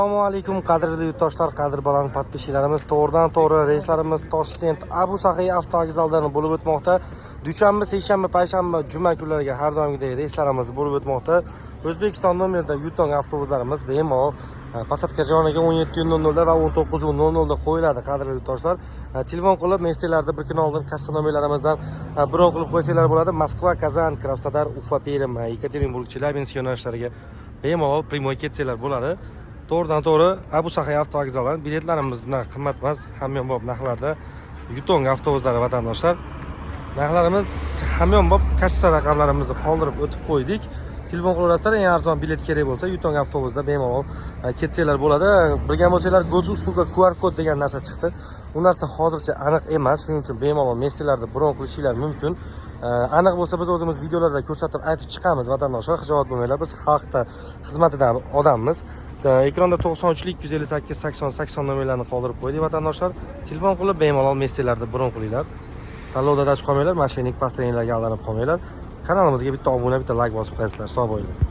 Assalomu alaykum qadrli yurtdoshlar, qadrbaland podpischilarimiz. To'g'ridan-to'g'ri reyslarimiz Toshkent Abu Sahiy avtovokzalidan bo'lib o'tmoqda. Dushanba, seshanba, payshanba, juma kunlariga har doimgidek reyslarimiz bo'lib o'tmoqda. O'zbekiston nomerida Yutong avtobuslarimiz bemalol Pasatka joniga 17:00 va 19:00 qo'yiladi qadrli yurtdoshlar. Telefon qilib messelarda bir kun oldin kassa nomerlarimizdan bron qilib qo'ysanglar bo'ladi. Moskva, Kazan, Krasnodar, Ufa, Perm, Yekaterinburg, Chelyabinsk yo'nalishlariga bemalol primoy ketsanglar bo'ladi. To'g'ridan to'g'ri Abu Sahiy avtovokzalidan biletlarimiz qimmat emas, hamyonbop narxlarda Yutong avtobuslari vatandoshlar. Narxlarimiz hamyonbop kassa raqamlarimizni qoldirib o'tib qo'ydik. Telefon qilaverasizlar, eng arzon bilet kerak bo'lsa Yutong avtobusida bemalol ketsanglar bo'ladi. Bilgan bo'lsanglar, go'z usluga QR kod degan narsa chiqdi. U narsa hozircha aniq emas, shuning uchun bemalol messelarda bron qilishinglar mumkin. Aniq bo'lsa biz o'zimiz videolarda ko'rsatib aytib chiqamiz vatandoshlar, xijolat bo'lmanglar. Biz xalqda xizmatidan odammiz. Ekranda 93lik 258 80 80 nomerlarini qoldirib qo'ydik vatandoshlar. Telefon qilib bemalol messelarda bron qilinglar. Tanlovda adashib qolmanglar, mashinik pastrenlarga aldanib qolmanglar. Kanalimizga bitta obuna, bitta like bosib qo'yasizlar. Sog' bo'linglar.